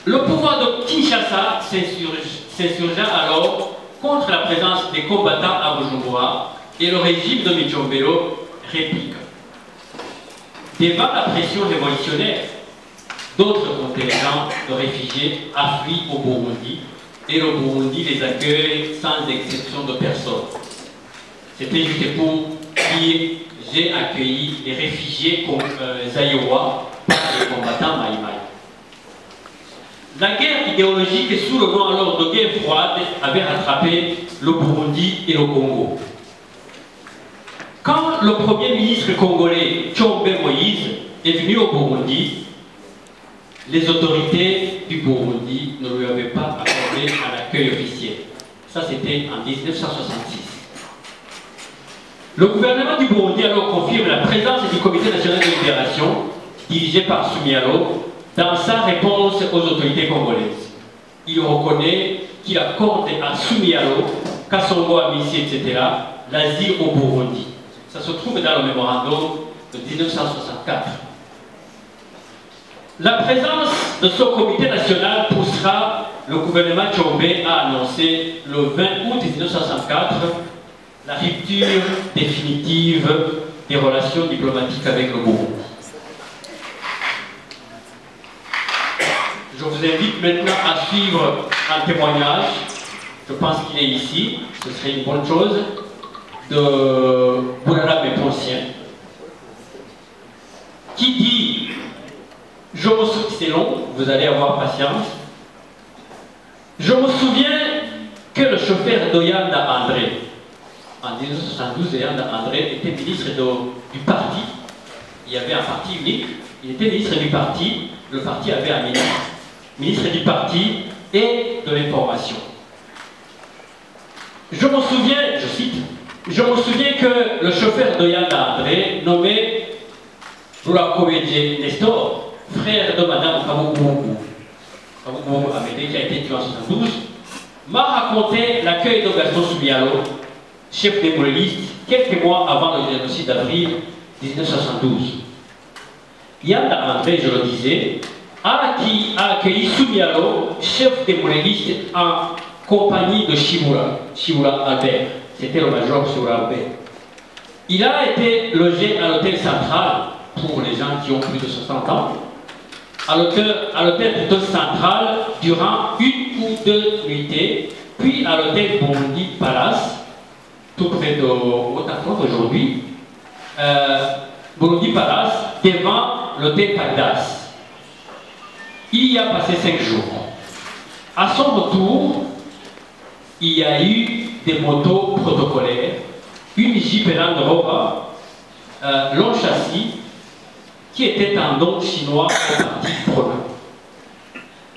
Le pouvoir de Kinshasa s'insurgea alors contre la présence des combattants à Bujumbura et le régime de Micombero réplique. Devant la pression révolutionnaire, d'autres contingents de réfugiés affluent au Burundi et le Burundi les accueille sans exception de personne. C'était juste pour dire j'ai accueilli les réfugiés zaïrois par les combattants Maïmaï. La guerre idéologique sous le nom alors de guerre froide avait rattrapé le Burundi et le Congo. Quand le premier ministre congolais Tshombe Moïse est venu au Burundi, les autorités du Burundi ne lui avaient pas accordé un accueil officiel. Ça, c'était en 1966. Le gouvernement du Burundi alors confirme la présence du Comité national de libération, dirigé par Sumialo, dans sa réponse aux autorités congolaises. Il reconnaît qu'il accorde à Sumialo, Kassongo Amissi, etc., l'asile au Burundi. Ça se trouve dans le mémorandum de 1964. La présence de ce comité national poussera le gouvernement Tshombe à annoncer le 20 août 1964 la rupture définitive des relations diplomatiques avec le Burundi. Je vous invite maintenant à suivre un témoignage, je pense qu'il est ici, ce serait une bonne chose, de Boulala Méponcien, qui dit, je me souviens, c'est long, vous allez avoir patience, je me souviens que le chauffeur d'Oyanda André, en 1972, Oyanda André était ministre du parti, il y avait un parti unique, il était ministre du parti, le parti avait un ministre du parti et de l'information. Je me souviens, je cite, je me souviens que le chauffeur d'Oyanda André, nommé Rulakovedje Nestor, frère de Madame Kabugu Amédée, qui a été tué en 1972, m'a raconté l'accueil de Gaston Sumialo, chef des Mourelistes, quelques mois avant le génocide d'avril 1972. Yanda André, je le disais, a accueilli Sumialo, chef des Mourelistes, en compagnie de Shibura Albert. C'était le major Shibura Albert. Il a été logé à l'hôtel central pour les gens qui ont plus de 60 ans, à l'hôtel plutôt central durant une ou deux nuitées, puis à l'hôtel Burundi Palace, tout près de Haute-Afrique aujourd'hui, Burundi Palace, devant l'hôtel Pandas. Il y a passé 5 jours. À son retour, il y a eu des motos protocolaires, une Jeep Land Rover, long châssis, qui était un don chinois au parti prenant.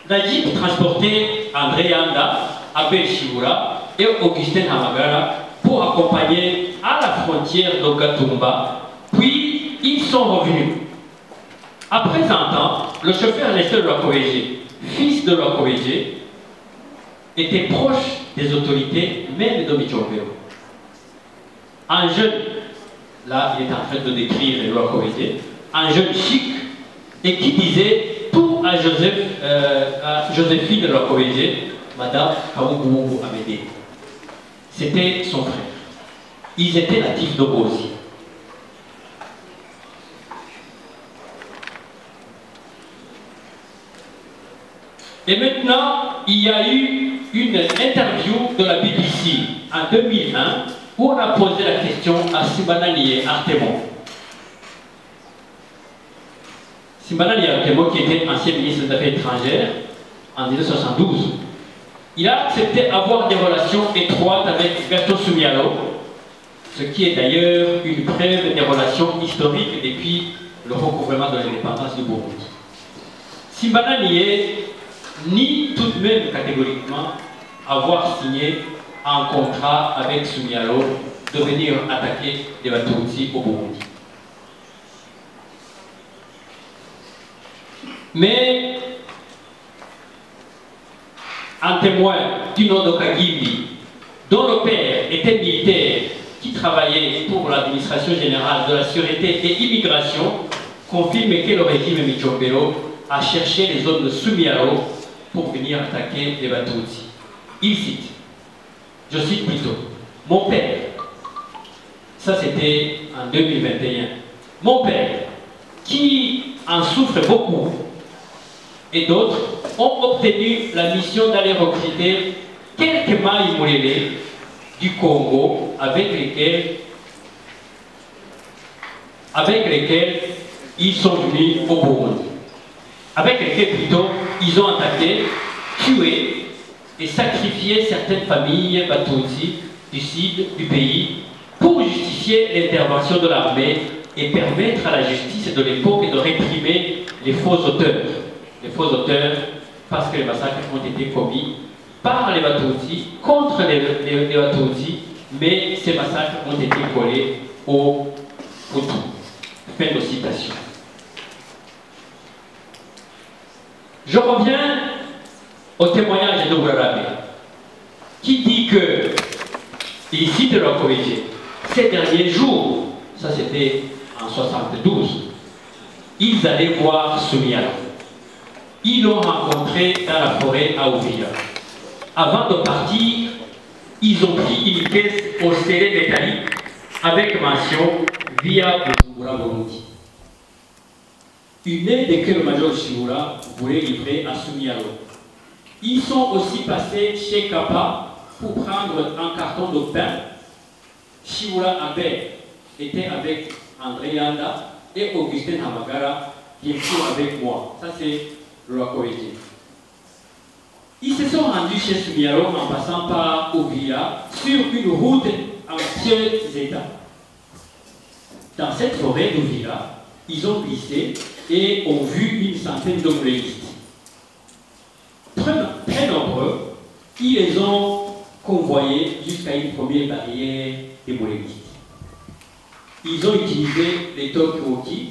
La Jeep transportait André Yanda, Abel Shibura et Augustin Hamagara pour accompagner à la frontière de Gatumba, puis ils sont revenus. Après un temps, le chauffeur Nestor Rwakovedje, fils de Rwakovedje, était proche des autorités, même de Micombero. Un jeune, là il est en train de décrire Rwakovedje, un jeune chic, et qui disait tout à Joséphine Rwakovedje, Madame Kabugu Amédée. C'était son frère. Ils étaient natifs de Bozi. Et maintenant, il y a eu une interview de la BBC en 2001 où on a posé la question à Simbananiye Artemon. Simbananiye Artemon, qui était ancien ministre des Affaires étrangères en 1972, il a accepté d'avoir des relations étroites avec Gaston Sumialo, ce qui est d'ailleurs une preuve des relations historiques depuis le recouvrement de l'indépendance du Burundi. Simbananiye nie tout de même catégoriquement avoir signé un contrat avec Sumialo de venir attaquer les Batutsi au Burundi. Mais un témoin du nom de Kagimbi, dont le père était militaire, qui travaillait pour l'administration générale de la sûreté et immigration, confirme que le régime Micombero a cherché les hommes de Sumialo pour venir attaquer les Batutsi. Il cite, je cite plutôt, mon père, ça c'était en 2021, mon père, qui en souffre beaucoup, et d'autres ont obtenu la mission d'aller recruter quelques mailles moulées du Congo avec lesquels ils sont venus au Burundi. Avec lesquels plutôt ils ont attaqué, tué et sacrifié certaines familles Batutsi du sud du pays pour justifier l'intervention de l'armée et permettre à la justice de l'époque de réprimer les faux auteurs. Les faux auteurs parce que les massacres ont été commis par les Batutsi contre les Batutsi, mais ces massacres ont été collés aux Hutus. Fin de citation. Je reviens au témoignage de Ouarame, qui dit que, il cite le Koweïtien, ces derniers jours, ça c'était en 72, ils allaient voir Soumialo. Ils l'ont rencontré dans la forêt à Ouvia. Avant de partir, ils ont pris une caisse au scellé métallique avec mention via Bujumbura Burundi. Une aide que le major Shibura voulait livrer à Soumialo. Ils sont aussi passés chez Kappa pour prendre un carton de pain. Shibura était avec André Yanda et Augustin Hamagara, qui est avec moi. Ça c'est le Koweïtien. Ils se sont rendus chez Soumialo en passant par Ouvia sur une route en pieux état. Dans cette forêt d'Ouvia, ils ont glissé et ont vu une centaine de moulélistes. Très nombreux, ils les ont convoyés jusqu'à une première barrière des moulélistes. Ils ont utilisé les Tokyo-Oki,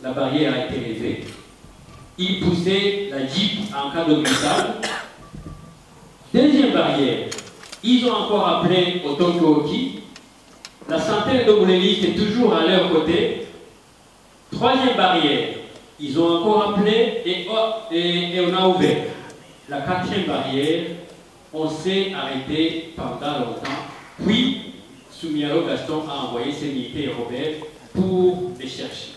la barrière a été levée. Ils poussaient la Jeep en cas de glissade. Deuxième barrière, ils ont encore appelé au Tokyo-Oki. La centaine de moulélistes est toujours à leur côté. Troisième barrière, ils ont encore appelé et on a ouvert. La quatrième barrière, on s'est arrêté pendant longtemps. Puis, Soumialo Gaston a envoyé ses militaires rebelles pour les chercher.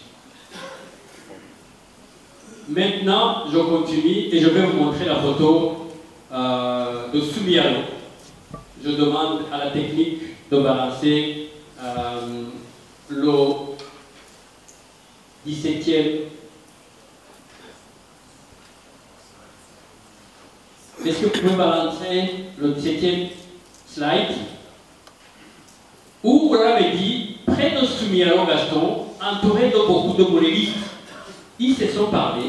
Maintenant, je continue et je vais vous montrer la photo de Soumialo. Je demande à la technique de balancer le 17e. Est-ce que vous pouvez balancer le 17e slide? Où on avait dit, près de Soumialo Gaston, entouré de beaucoup de moulélistes, ils se sont parlé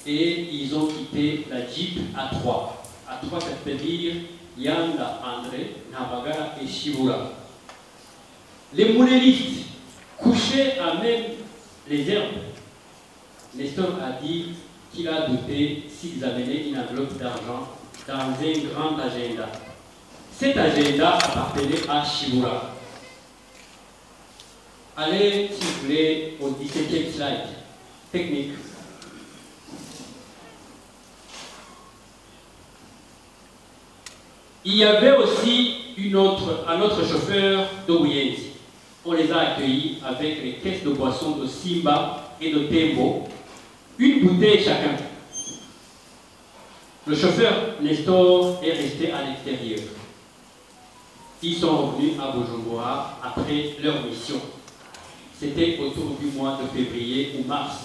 et ils ont quitté la Jeep à 3. À 3, ça veut dire Yanda, André, Nabagara et Shibura. Les moulélistes couchaient à même les herbes. Nestor a dit qu'il a douté s'ils amenaient une enveloppe d'argent dans un grand agenda. Cet agenda appartenait à Shibura. Allez, s'il vous plaît, au 17e slide. Technique. Il y avait aussi un autre chauffeur de Wuyenzi. On les a accueillis avec les caisses de boissons de Simba et de Tembo, une bouteille chacun. Le chauffeur Nestor est resté à l'extérieur. Ils sont revenus à Bujumbura après leur mission. C'était autour du mois de février ou mars,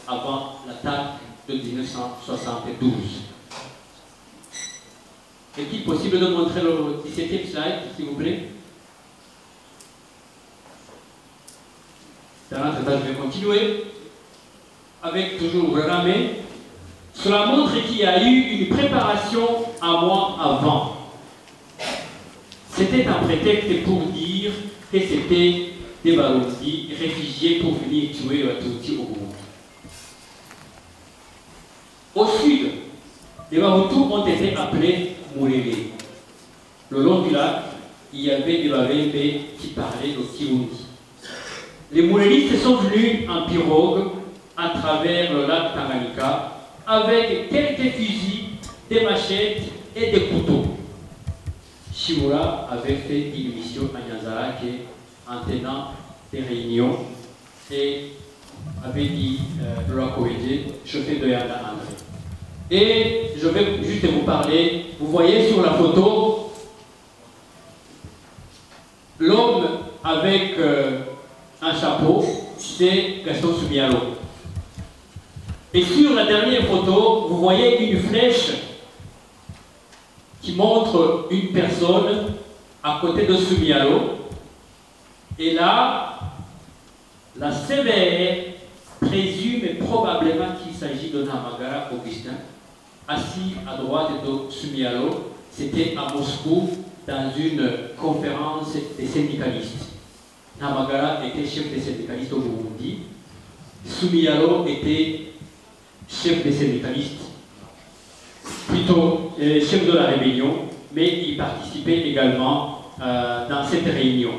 avant l'attaque de 1972. Est-il possible de montrer le 17e slide, s'il vous plaît? Dans l'entretien, je vais continuer avec toujours Ouarame. Cela montre qu'il y a eu une préparation un mois avant. C'était un prétexte pour dire que c'était des Barundi réfugiés pour venir tuer les Batutsi au Burundi. Au sud, les Bahutus ont été appelés Moulélé. Le long du lac, il y avait des Babembe qui parlaient le Kirundi. Les Moulélistes sont venus en pirogue à travers le lac Tanganyika avec quelques fusils, des machettes et des couteaux. Shimura avait fait une mission à Nyanzarake en tenant des réunions et avait dit Laura Kowede, chauffeur de Yanda André. Et je vais juste vous parler, vous voyez sur la photo, l'homme avec un chapeau, c'est Gaston Sumialo. Et sur la dernière photo, vous voyez une flèche qui montre une personne à côté de Sumialo. Et là, la CVR présume probablement qu'il s'agit de Namagara Augustin, assis à droite de Sumialo. C'était à Moscou dans une conférence des syndicalistes. Namagara était chef des syndicalistes au Burundi. Sumialo était chef des syndicalistes, plutôt chef de la rébellion, mais il participait également dans cette réunion.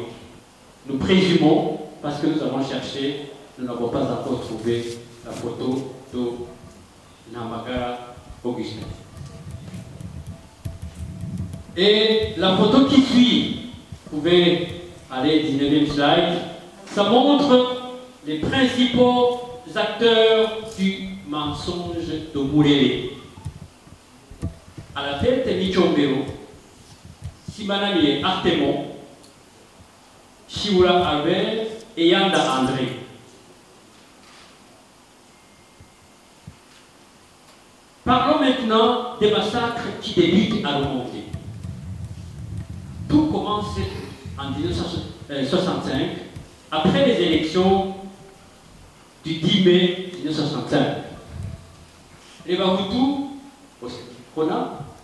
Nous présumons, parce que nous avons cherché, nous n'avons pas encore trouvé la photo de Namagara Augustin. Et la photo qui suit, vous pouvez aller 19e slide, ça montre les principaux acteurs du mensonge de Murele. À la tête, Michombero, Simanami Artemon, Shimura Albert et Yanda André. Parlons maintenant des massacres qui débutent à remonter. Tout commence en 1965, après les élections du 10 mai 1965. Les Bahutus,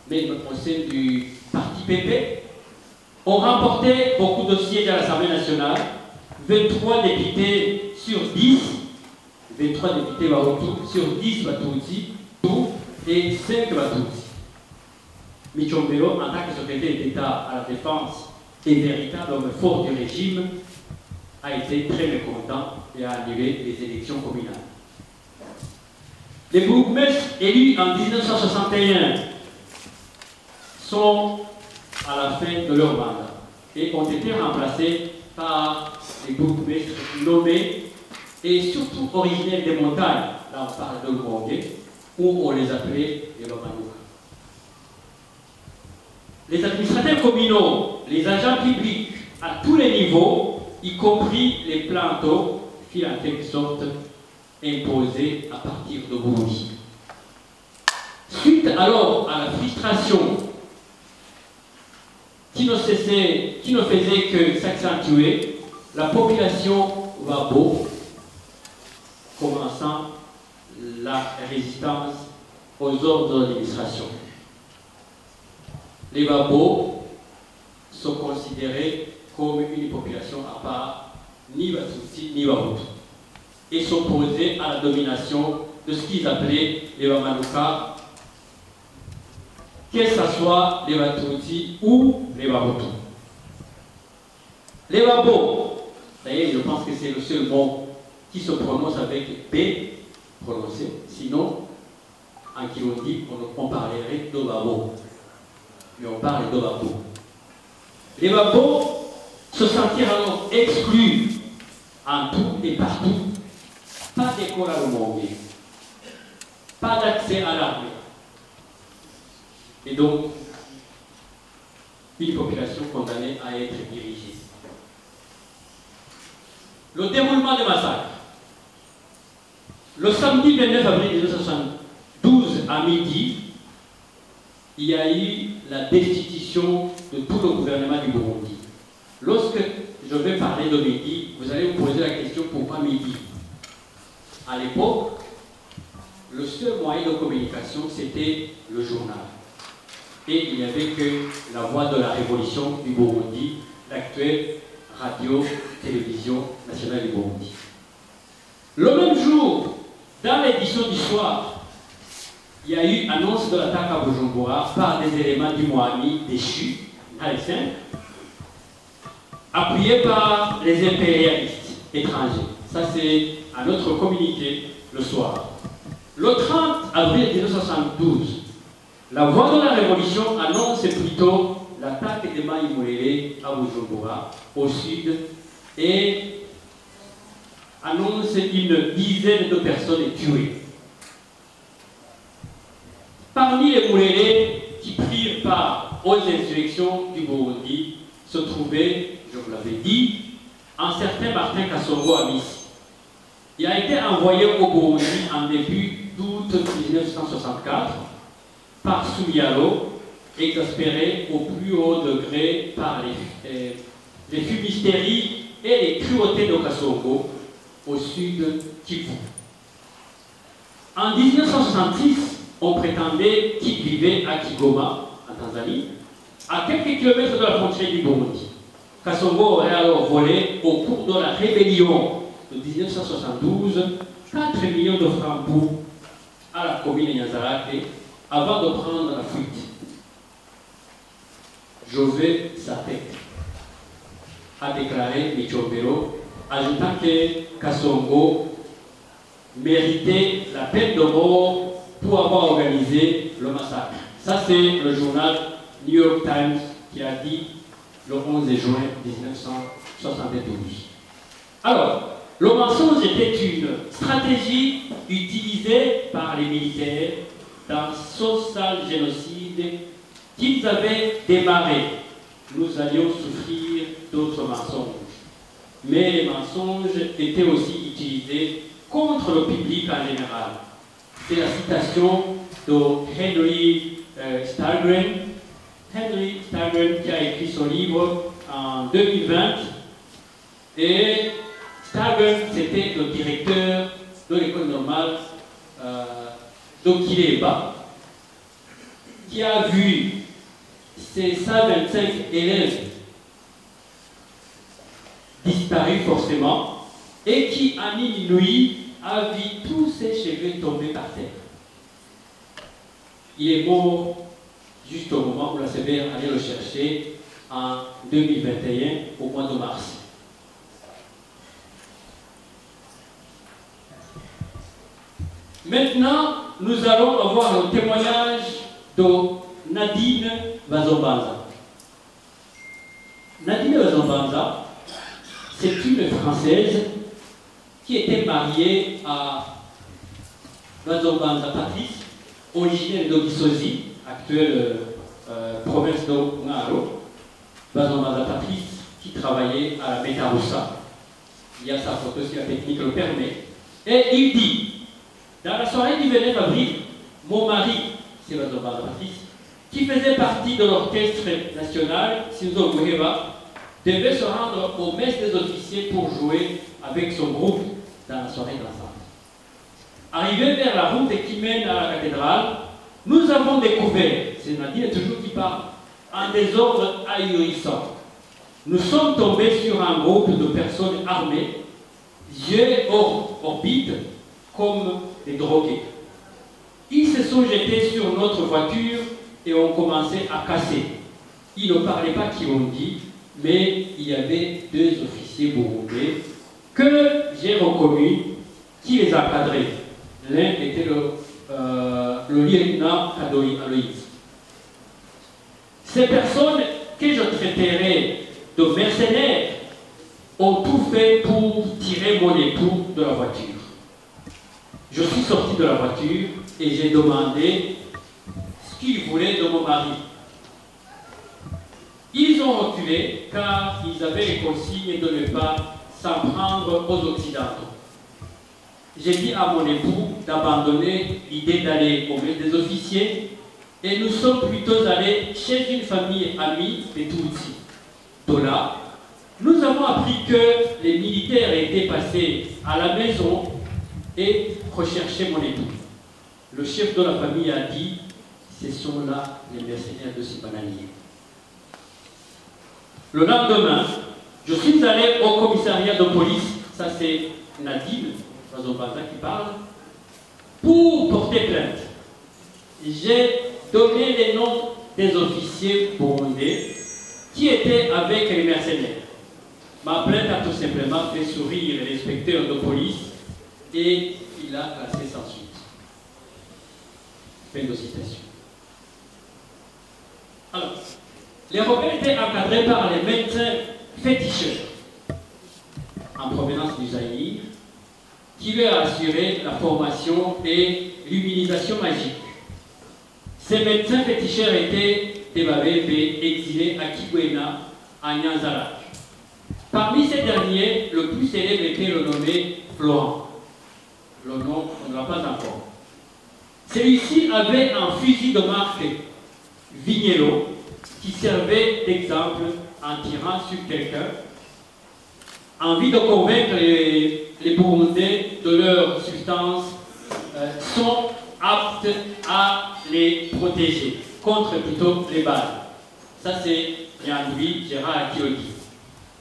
mais au sein du parti PP, ont remporté beaucoup de sièges à l'Assemblée nationale, 23 députés sur 10, 23 députés Bahutus sur 10 Batutsi et 5 Batutsi. Michombero, en tant que secrétaire d'État à la défense et véritable homme fort du régime, a été très mécontent et a annulé les élections communales. Les bourgmestres élus en 1961 sont à la fin de leur mandat et ont été remplacés par les bourgmestres nommés et surtout originaires des montagnes. Là, on parle de Lubongue, où on les appelait les Bamanouka. Les administrateurs communaux, les agents publics à tous les niveaux, y compris les plantos, qui en quelque sorte imposés à partir de Burundi. Suite alors à la frustration qui ne faisait que s'accentuer, la population Wabo, commençant la résistance aux ordres de l'administration. Les Wabo sont considérés comme une population à part, ni Batutsi ni Bahutu, et s'opposaient à la domination de ce qu'ils appelaient les Bamanuka, que ce soit les Batutsi ou les Bahutu. Les Wabo, d'ailleurs je pense que c'est le seul mot qui se prononce avec B prononcé, sinon en Kirundi on parlerait de Wabo, mais on parle de Wabo. Les Wabo se sentirent alors exclus en tout et partout. Pas d'école à Lubongue, pas d'accès à l'armée. Et donc, une population condamnée à être dirigée. Le déroulement des massacres. Le samedi 29 avril 1972 à midi, il y a eu la destitution de tout le gouvernement du Burundi. Lorsque je vais parler de midi, vous allez vous poser la question pourquoi midi? À l'époque, le seul moyen de communication, c'était le journal. Et il n'y avait que la voix de la révolution du Burundi, l'actuelle radio-télévision nationale du Burundi. Le même jour, dans l'édition du soir, il y a eu annonce de l'attaque à Bujumbura par des éléments du Moami déchus, haïtiens, appuyés par les impérialistes étrangers. Ça, c'est un autre communiqué le soir. Le 30 avril 1972, la voix de la révolution annonce plutôt l'attaque de Mai Moulele à Bujumbura, au sud, et annonce une dizaine de personnes tuées. Parmi les Moulele qui prirent part aux insurrections du Burundi se trouvait, je vous l'avais dit, un certain Martin Kassongo Amissi. Il a été envoyé au Burundi en début d'août 1964 par Soumialo, exaspéré au plus haut degré par les fumisteries et les cruautés de Kassongo au sud Kivu. En 1966, on prétendait qu'il vivait à Kigoma, en Tanzanie, à quelques kilomètres de la frontière du Burundi. Kassongo aurait alors volé, au cours de la rébellion de 1972, 4 millions de francs pour à la commune de Nyanzarake avant de prendre la fuite. Je veux sa tête, a déclaré Michombero, ajoutant que Kassongo méritait la peine de mort pour avoir organisé le massacre. Ça, c'est le journal New York Times qui a dit le 11 juin 1972. Alors, le mensonge était une stratégie utilisée par les militaires dans ce sale génocide qu'ils avaient démarré. Nous allions souffrir d'autres mensonges. Mais les mensonges étaient aussi utilisés contre le public en général. C'est la citation de Henry Stargren. Henry Stargren qui a écrit son livre en 2020. Et Stargren, c'était le directeur de l'école normale d'Okileba, qui a vu ses 125 élèves disparus forcément et qui, en une nuit, a vu tous ses cheveux tomber par terre. Il est mort juste au moment où la CBR allait le chercher en 2021, au mois de mars. Maintenant, nous allons avoir le témoignage de Nadine Vazombanza. Nadine Vazombanza, c'est une Française qui était mariée à Vazombanza Patrice, originaire d'Ogisozi, actuelle province de Ngaro. Vazombanza Patrice, qui travaillait à la Metarussa. Il y a sa photo si la technique le permet. Et il dit, dans la soirée du 29 avril, mon mari, c'est Vazombanza Patrice, qui faisait partie de l'orchestre national, Sinzo Guheba, devait se rendre au mess des officiers pour jouer avec son groupe dans la soirée d'ensemble. Arrivé vers la route qui mène à la cathédrale, nous avons découvert, c'est Nadine toujours qui parle, un désordre ahurissant. Nous sommes tombés sur un groupe de personnes armées, yeux hors orbite, comme des drogués. Ils se sont jetés sur notre voiture et ont commencé à casser. Ils ne parlaient pas Kirundi, mais il y avait 2 officiers burundais que j'ai reconnus, qui les encadraient. L'un était le lieutenant Kadori Aloïs. Ces personnes que je traiterai de mercenaires ont tout fait pour tirer mon époux de la voiture. Je suis sorti de la voiture et j'ai demandé ce qu'ils voulaient de mon mari. Ils ont reculé car ils avaient les consignes de ne pas s'en prendre aux Occidentaux. J'ai dit à mon époux d'abandonner l'idée d'aller au mess des officiers et nous sommes plutôt allés chez une famille amie des Tutsis. De là, nous avons appris que les militaires étaient passés à la maison et recherchaient mon époux. Le chef de la famille a dit, ce sont là les mercenaires de Sipananier. Le lendemain, je suis allé au commissariat de police, ça c'est Nadine Vazombanza qui parle, pour porter plainte. J'ai donné les noms des officiers burundais qui étaient avec les mercenaires. Ma plainte a tout simplement fait sourire l'inspecteur de police et il a classé sans suite. Fin de citation. Alors, les rebelles étaient encadrés par les médecins féticheurs en provenance du Zaïre, qui leur assuraient la formation et l'immunisation magique. Ces médecins féticheurs étaient des Babébé exilés à Kigwena, à Nyanzarak. Parmi ces derniers, le plus célèbre était le nommé Florent. Le nom, on ne l'a pas encore. Celui-ci avait un fusil de marque Vignello qui servait d'exemple en tirant sur quelqu'un, en vue de convaincre les Burundais de leur substance sont aptes à les protéger contre plutôt les balles. Ça c'est Jean-Louis Gérard qui le dit.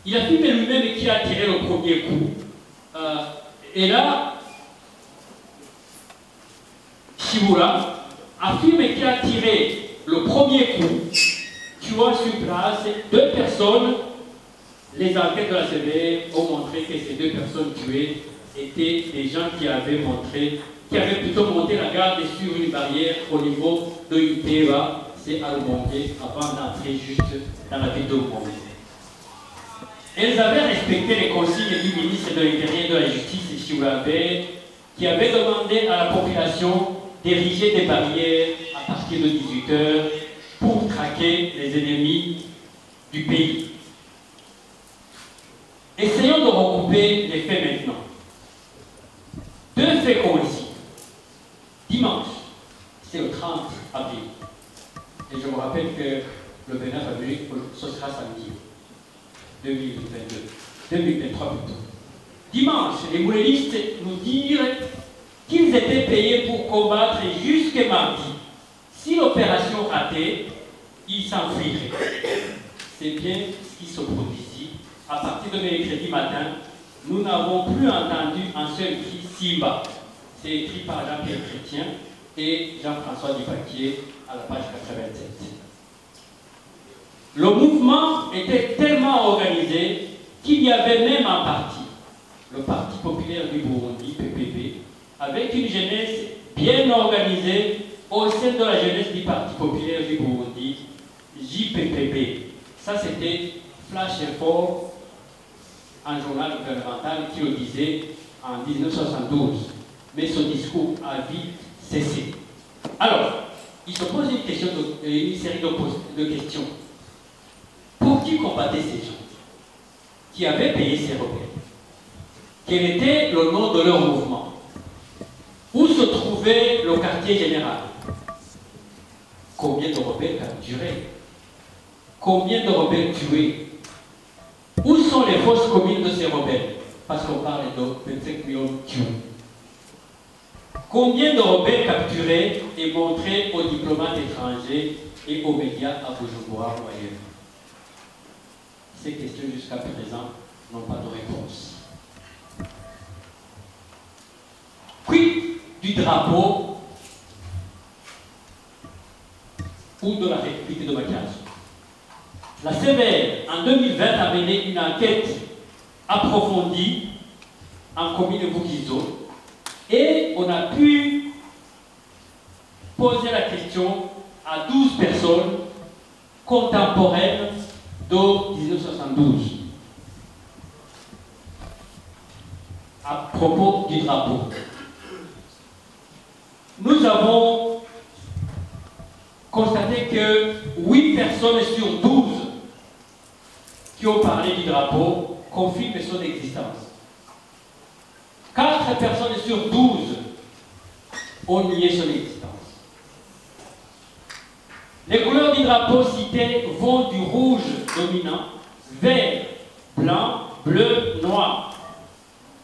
Il affirme lui-même qui a tiré le premier coup. Et là, Shibura affirme qu'il a tiré le premier coup, tuant sur place 2 personnes. Les enquêtes de la CVR ont montré que ces 2 personnes tuées étaient des gens qui avaient plutôt monté la garde sur une barrière au niveau de Iteva, c'est à Lumongue, avant d'entrer juste dans la ville de Lumongue. Elles avaient respecté les consignes du ministre de l'Intérieur et de la Justice, Chiouabé, qui avait demandé à la population d'ériger des barrières à partir de 18 h pour traquer les ennemis du pays. Essayons de regrouper les faits maintenant. 2 faits coïncident. Dimanche, c'est le 30 avril. Et je vous rappelle que le 29 avril, ce sera samedi 2023 plutôt. Dimanche, les moulélistes nous dirent qu'ils étaient payés pour combattre jusqu'à mardi. Si l'opération ratait, ils s'enfuiraient. C'est bien ce qui se produit ici. À partir de mercredi matin, nous n'avons plus entendu un seul cri Simba. C'est écrit par Jean-Pierre Chrétien et Jean-François Dupaquier à la page 87. Le mouvement était tellement organisé qu'il y avait même un parti, le Parti populaire du Burundi, PPB, avec une jeunesse bien organisée au sein de la jeunesse du Parti populaire du Burundi, JPPB. Ça, c'était Flash Info, un journal gouvernemental qui le disait en 1972. Mais son discours a vite cessé. Alors, il se pose une série de questions. Pour qui combattaient ces gens qui avaient payé ces rebelles? Quel était le nom de leur mouvement? Où se trouvait le quartier général? Combien de rebelles capturés? Combien de rebelles tués? Où sont les fausses communes de ces rebelles? Parce qu'on parle de 25 millions tués. Combien de rebelles capturés et montrés aux diplomates étrangers et aux médias à Bujumbura ou ailleurs? Ces questions jusqu'à présent n'ont pas de réponse. Quid du drapeau ou de la République de Makiazo? La CVR, en 2020, a mené une enquête approfondie en commune de Bougizo et on a pu poser la question à 12 personnes contemporaines de 1972 à propos du drapeau. Nous avons constaté que 8 personnes sur 12 qui ont parlé du drapeau confirment son existence. 4 personnes sur 12 ont nié son existence. Les couleurs du drapeau cité vont du rouge dominant, vert, blanc, bleu, noir.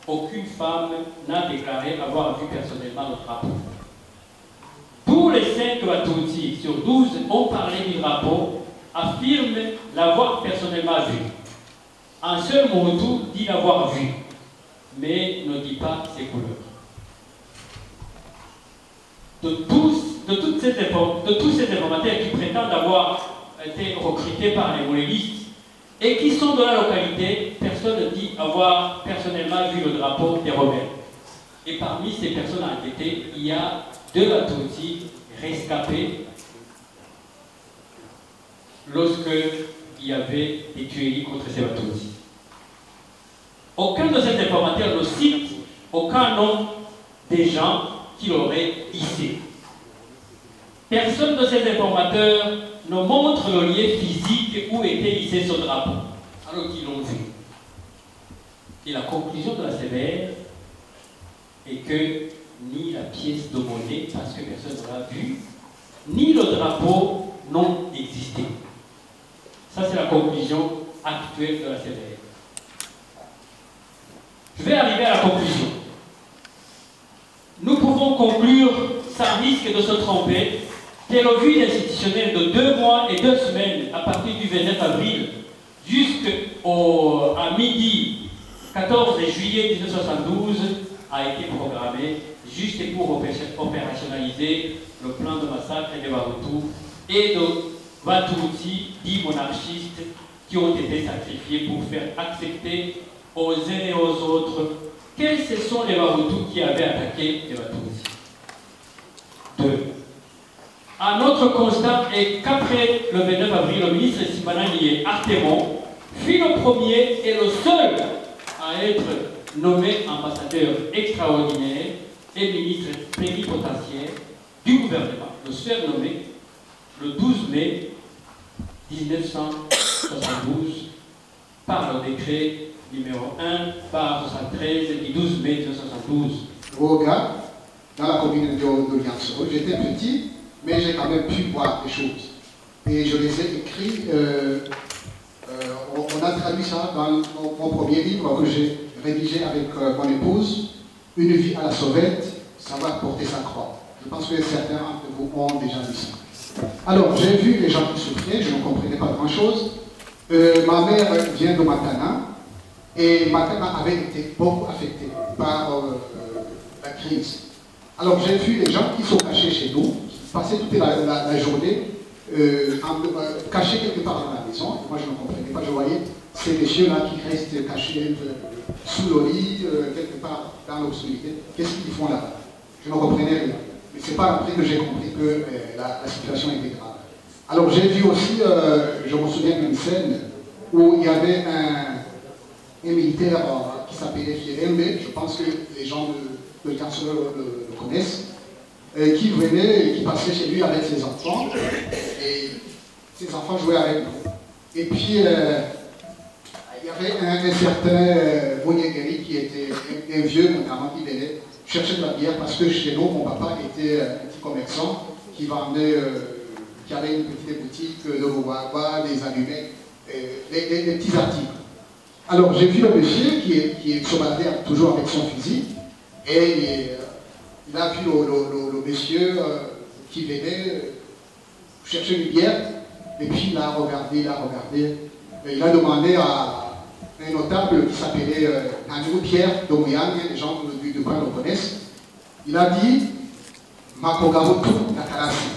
Aucune femme n'a déclaré avoir vu personnellement le drapeau. Tous les 5 Watutsi sur 12 ont parlé du drapeau, affirment l'avoir personnellement vu. Un seul Mobutu dit l'avoir vu, mais ne dit pas ses couleurs. De tous ces informateurs qui prétendent avoir été recrutés par les molélistes et qui sont de la localité, personne ne dit avoir personnellement vu le drapeau des rebelles. Et parmi ces personnes enquêtées, il y a 2 Watutsi rescapés lorsque il y avait des tueries contre ces Batutsi. Aucun de ces informateurs ne cite aucun nom des gens qui l'auraient hissé. Personne de ces informateurs ne montre le lien physique où était hissé ce drapeau, alors qu'ils l'ont vu. Et la conclusion de la sévère est que ni la pièce de monnaie, parce que personne ne l'a vue, ni le drapeau n'ont existé. Ça, c'est la conclusion actuelle de la sévère. Je vais arriver à la conclusion. Nous pouvons conclure, sans risque de se tromper, que le vide institutionnel de 2 mois et 2 semaines à partir du 29 avril jusqu'à midi 14 juillet 1972 a été programmé juste pour opérationnaliser le plan de massacre des Bahutus et de Batutsi, dits monarchistes, qui ont été sacrifiés pour faire accepter aux uns et aux autres que ce sont les Bahutus qui avaient attaqué les Batutsi. 2. Un autre constat est qu'après le 29 avril, le ministre Sibananié Artemon fut le premier et le seul à être nommé ambassadeur extraordinaire et ministre plénipotentiaire du gouvernement, le seul nommé le 12 mai 1972 par le décret numéro 1 par 73 du 12 mai 1972. Regarde, dans la commune de Lianso, j'étais petit, mais j'ai quand même pu voir des choses. Et je les ai écrits, on a traduit ça dans mon premier livre que j'ai rédigé avec mon épouse, Une vie à la sauvette, savoir porter sa croix. Je pense que certains d'entre vous ont déjà lu ça. Alors, j'ai vu les gens qui souffraient, je ne comprenais pas grand-chose. Ma mère vient de Matana, et Matana avait été beaucoup affectée par la crise. Alors, j'ai vu les gens qui sont cachés chez nous, qui passaient toute la journée cachés quelque part dans la maison. Moi, je ne comprenais pas, je voyais ces messieurs-là qui restent cachés sous le lit, quelque part dans l'obscurité. Qu'est-ce qu'ils font là-bas? Je ne comprenais rien. Mais ce n'est pas après que j'ai compris que la situation était grave. Alors j'ai vu aussi, je me souviens d'une scène où il y avait un militaire qui s'appelait Fierembe, je pense que les gens de Lianso le connaissent, qui venait et qui passait chez lui avec ses enfants, et ses enfants jouaient avec nous. Et puis, il y avait un certain Moniegeri qui était un vieux, notamment, qui venait chercher de la bière parce que chez nous, mon papa était un petit commerçant qui vendait, qui avait une petite boutique de guava, des allumettes, des petits articles. Alors j'ai vu le monsieur qui se baladait toujours avec son fusil et il a vu le monsieur qui venait chercher une bière et puis il a regardé, et il a demandé à un notable qui s'appelait Nandou Pierre Domoyang, les gens du coin le connaissent. Il a dit Makogamotu Nakarasi.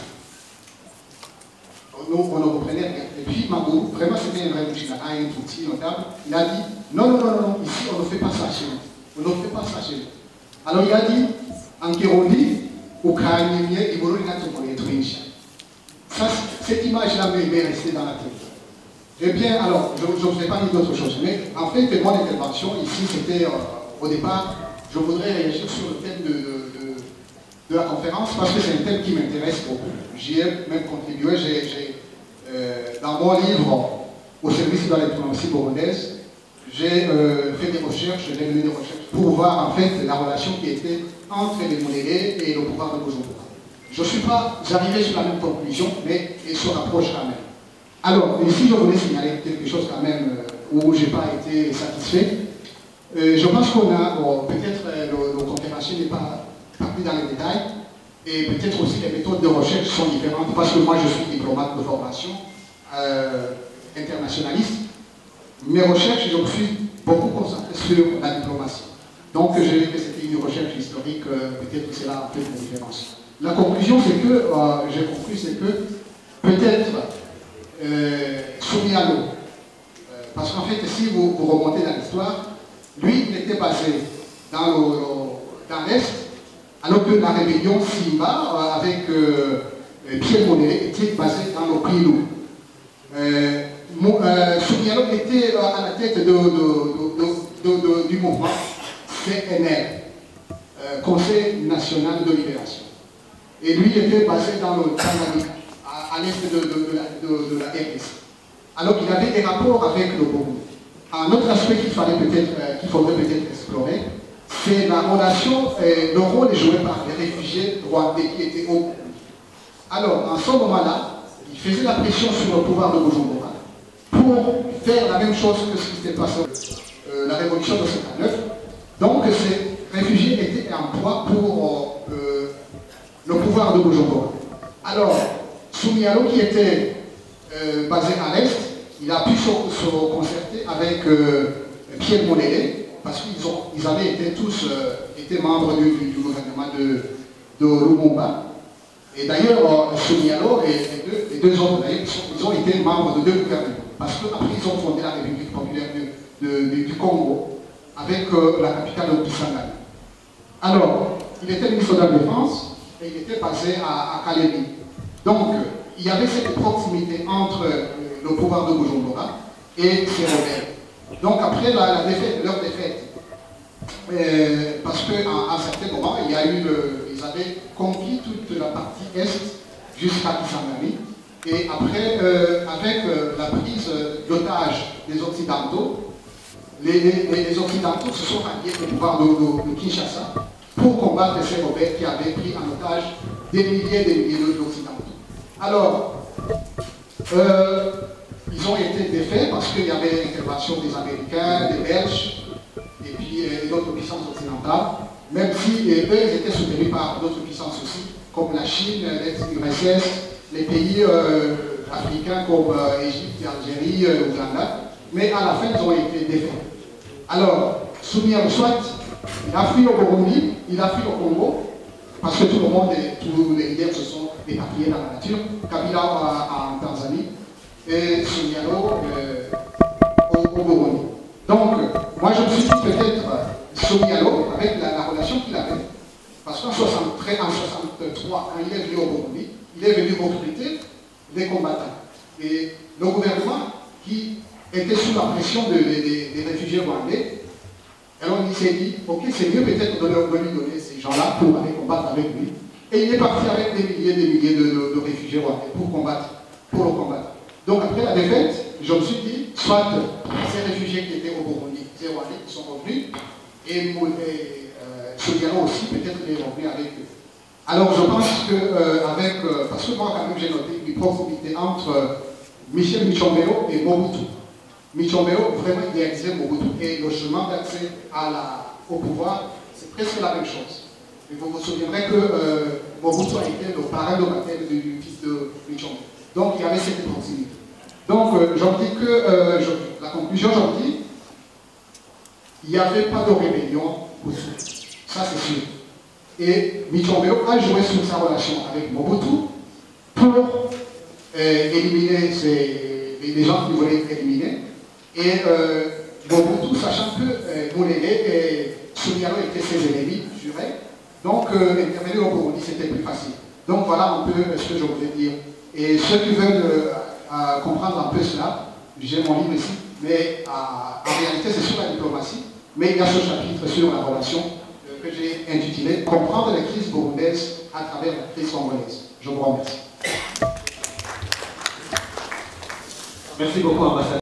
Nous, on ne comprenait rien. Et puis Magou, vraiment c'était un révolutionnaire, un tout petit notable, il a dit non, ici on ne fait pas ça chez nous. On ne fait pas ça chez nous. Alors il a dit Ankerondi, Ukanyemie, Ibolori Natomole Trinchi. Ça, cette image-là m'est restée dans la tête. Eh bien, alors, je ne vous ai pas dit d'autre chose, mais en fait, mon intervention ici, c'était au départ, je voudrais réagir sur le thème de la conférence parce que c'est un thème qui m'intéresse beaucoup. J'y ai même contribué, dans mon livre au service de la diplomatie burundaise, j'ai fait des recherches, j'ai mené des recherches pour voir en fait la relation qui était entre les Monélés et le pouvoir de Bujumbura. Je ne suis pas arrivé sur la même conclusion, mais il se rapproche quand même. Alors, ici, je voulais signaler quelque chose quand même où je n'ai pas été satisfait. Je pense qu'on a, bon, peut-être le conférencier n'est pas parti dans les détails, et peut-être aussi les méthodes de recherche sont différentes, parce que moi je suis diplomate de formation, internationaliste. Mes recherches, je me suis beaucoup concentré sur la diplomatie. Donc, j'ai vu que c'était une recherche historique, peut-être que c'est là un peu la différence. La conclusion, c'est que, j'ai conclu, c'est que peut-être Soumialo, parce qu'en fait, si vous remontez dans l'histoire, lui, il était basé dans l'Est, Alors que la rébellion Simba, avec Pierre Monnet, était basée dans le Kwilu. Soumialo était à la tête du mouvement CNL, Conseil National de Libération. Et lui était basé dans le Tanzanie, à l'est de la RDC. Alors qu'il avait des rapports avec le Burundi. Un autre aspect qu'il faudrait peut-être explorer, c'est la relation, le rôle joué par les réfugiés rwandais qui étaient au Burundi. Alors, en ce moment-là, il faisait la pression sur le pouvoir de Bujumbura pour faire la même chose que ce qui s'était passé la révolution de 59. Donc, ces réfugiés étaient un poids pour le pouvoir de Bujumbura. Alors, Soumialo, qui était basé à l'Est, il a pu se concerter avec Pierre Monnet, parce qu'ils avaient été tous membres du gouvernement de Lumumba. Et d'ailleurs, Soumialo et les deux autres, ils ont été membres de deux gouvernements. Parce qu'après, ils ont fondé la République populaire du Congo, avec la capitale de Kisangani. Alors, il était ministre de la Défense, et il était basé à Kalemi. Donc, il y avait cette proximité entre le pouvoir de Bujumbura et ses rebelles. Donc, après leur défaite, parce qu'à un certain moment, ils avaient conquis toute la partie est jusqu'à Kisangani. Et après, avec la prise d'otages des Occidentaux, les Occidentaux se sont alliés au pouvoir de Kinshasa pour combattre ces rebelles qui avaient pris en otage des milliers d'Occidentaux. Alors, ils ont été défaits parce qu'il y avait l'intervention des Américains, des Belges, et puis d'autres puissances occidentales, même si eux, ils étaient soutenus par d'autres puissances aussi, comme la Chine, l'ex-URSS, les pays africains comme Égypte, Algérie, Ouganda, mais à la fin, ils ont été défaits. Alors, Soumialo, soit il a fui au Burundi, il a fui au Congo, parce que tout le monde, tous les leaders se sont éparpillés dans la nature, Kabila en Tanzanie, et Soumialo au Burundi. Donc, moi je me suis dit peut-être Soumialo, avec la relation qu'il avait, parce qu'en 63, quand il est venu au Burundi, il est venu recruter des combattants. Et le gouvernement, qui était sous la pression des réfugiés rwandais, alors il s'est dit, ok, c'est mieux peut-être de lui donner ces gens-là pour aller combattre avec lui. Et il est parti avec des milliers de réfugiés rwandais pour le combattre. Donc après la défaite, je me suis dit, soit ces réfugiés qui étaient au Burundi, ces rwandais qui sont revenus, et Soumialo aussi, peut-être il est revenu avec eux. Alors je pense que, parce que moi quand même j'ai noté une proximité entre Michel Micombero et Mobutu. Micombero vraiment idéalisait Mobutu et le chemin d'accès au pouvoir, c'est presque la même chose. Et vous vous souviendrez que Mobutu a été le parrain de baptême du fils de Micombero. Donc il y avait cette proximité. Donc j'en dis que, la conclusion, j'en dis, il n'y avait pas de rébellion Hutu. Ça c'est sûr. Et Micombero a joué sur sa relation avec Mobutu pour éliminer les gens qui voulaient éliminer. Et Mobutu, sachant que Moulele et Soumialo étaient ses ennemis jurés, donc intervenir au Burundi c'était plus facile. Donc voilà un peu ce que je voulais dire. Et ceux qui veulent comprendre un peu cela, j'ai mon livre ici, mais en réalité c'est sur la diplomatie, mais il y a ce chapitre sur la relation que j'ai intitulé « Comprendre les crises burundaises à travers la crise congolaise ». Je vous remercie. Merci beaucoup, ambassadeur.